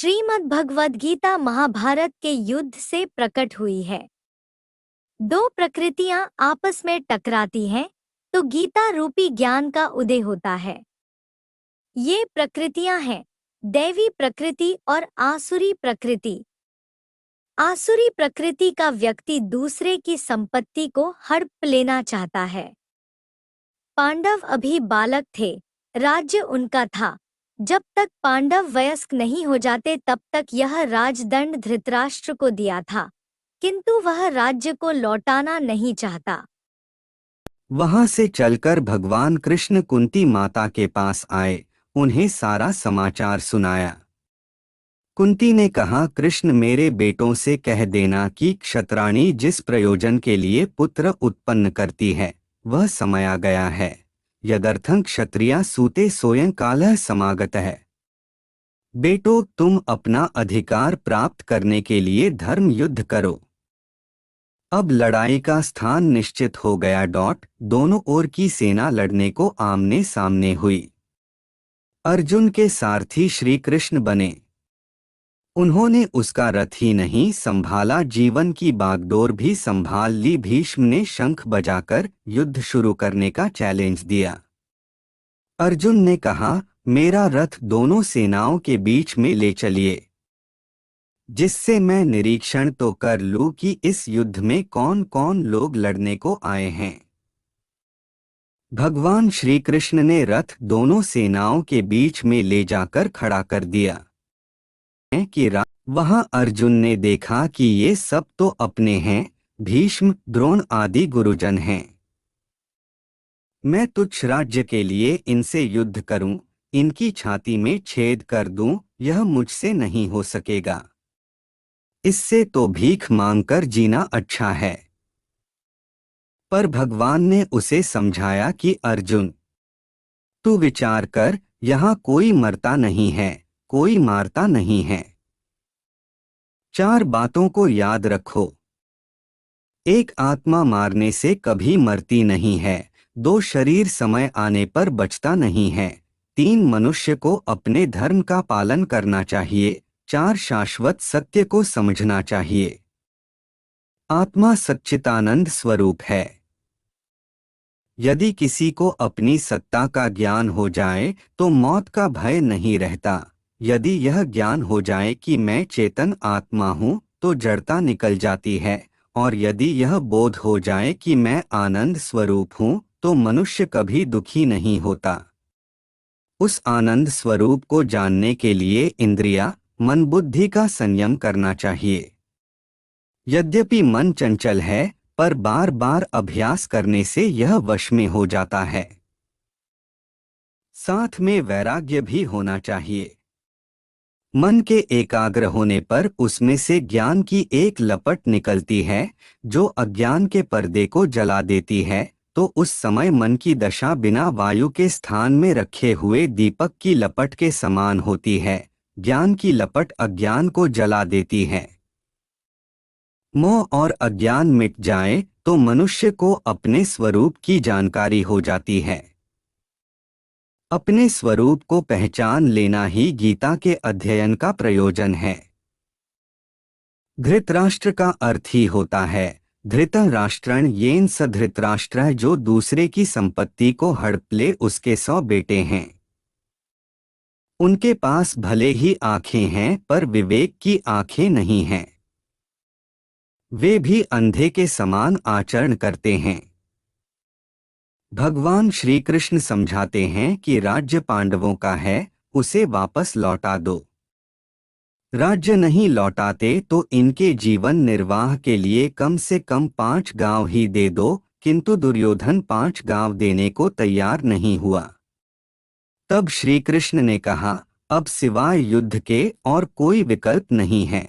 श्रीमद् भगवद गीता महाभारत के युद्ध से प्रकट हुई है। दो प्रकृतियां आपस में टकराती हैं तो गीता रूपी ज्ञान का उदय होता है। ये प्रकृतियां हैं दैवी प्रकृति और आसुरी प्रकृति। आसुरी प्रकृति का व्यक्ति दूसरे की संपत्ति को हड़प लेना चाहता है। पांडव अभी बालक थे, राज्य उनका था। जब तक पांडव वयस्क नहीं हो जाते तब तक यह राजदंड धृतराष्ट्र को दिया था, किंतु वह राज्य को लौटाना नहीं चाहता। वहां से चलकर भगवान कृष्ण कुंती माता के पास आए, उन्हें सारा समाचार सुनाया। कुंती ने कहा, कृष्ण मेरे बेटों से कह देना कि क्षत्राणी जिस प्रयोजन के लिए पुत्र उत्पन्न करती है वह समय आ गया है। यदर्थं क्षत्रिया सूते सोयं कालः समागत है। बेटो, तुम अपना अधिकार प्राप्त करने के लिए धर्म युद्ध करो। अब लड़ाई का स्थान निश्चित हो गया। दोनों ओर की सेना लड़ने को आमने सामने हुई। अर्जुन के सारथी श्री कृष्ण बने। उन्होंने उसका रथ ही नहीं संभाला, जीवन की बागडोर भी संभाल ली। भीष्म ने शंख बजाकर युद्ध शुरू करने का चैलेंज दिया। अर्जुन ने कहा, मेरा रथ दोनों सेनाओं के बीच में ले चलिए, जिससे मैं निरीक्षण तो कर लूं कि इस युद्ध में कौन कौन लोग लड़ने को आए हैं। भगवान श्री कृष्ण ने रथ दोनों सेनाओं के बीच में ले जाकर खड़ा कर दिया कि वहां अर्जुन ने देखा कि ये सब तो अपने हैं, भीष्म द्रोण आदि गुरुजन हैं। मैं तुच्छ राज्य के लिए इनसे युद्ध करूं, इनकी छाती में छेद कर दूं, यह मुझसे नहीं हो सकेगा। इससे तो भीख मांगकर जीना अच्छा है। पर भगवान ने उसे समझाया कि अर्जुन, तू विचार कर, यहां कोई मरता नहीं है, कोई मारता नहीं है। चार बातों को याद रखो। एक, आत्मा मारने से कभी मरती नहीं है। दो, शरीर समय आने पर बचता नहीं है। तीन, मनुष्य को अपने धर्म का पालन करना चाहिए। चार, शाश्वत सत्य को समझना चाहिए। आत्मा सच्चिदानंद स्वरूप है। यदि किसी को अपनी सत्ता का ज्ञान हो जाए तो मौत का भय नहीं रहता। यदि यह ज्ञान हो जाए कि मैं चेतन आत्मा हूँ तो जड़ता निकल जाती है, और यदि यह बोध हो जाए कि मैं आनंद स्वरूप हूँ तो मनुष्य कभी दुखी नहीं होता। उस आनंद स्वरूप को जानने के लिए इंद्रिया, मन बुद्धि का संयम करना चाहिए। यद्यपि मन चंचल है, पर बार बार अभ्यास करने से यह वश में हो जाता है। साथ में वैराग्य भी होना चाहिए। मन के एकाग्र होने पर उसमें से ज्ञान की एक लपट निकलती है जो अज्ञान के पर्दे को जला देती है, तो उस समय मन की दशा बिना वायु के स्थान में रखे हुए दीपक की लपट के समान होती है। ज्ञान की लपट अज्ञान को जला देती है। मोह और अज्ञान मिट जाए तो मनुष्य को अपने स्वरूप की जानकारी हो जाती है। अपने स्वरूप को पहचान लेना ही गीता के अध्ययन का प्रयोजन है। धृतराष्ट्र का अर्थ ही होता है धृतः राष्ट्रण येन स धृतराष्ट्र, जो दूसरे की संपत्ति को हड़प ले उसके 100 बेटे हैं। उनके पास भले ही आंखें हैं पर विवेक की आंखें नहीं हैं। वे भी अंधे के समान आचरण करते हैं। भगवान श्री कृष्ण समझाते हैं कि राज्य पांडवों का है, उसे वापस लौटा दो। राज्य नहीं लौटाते तो इनके जीवन निर्वाह के लिए कम से कम 5 गांव ही दे दो, किंतु दुर्योधन 5 गांव देने को तैयार नहीं हुआ। तब श्री कृष्ण ने कहा, अब सिवाय युद्ध के और कोई विकल्प नहीं है।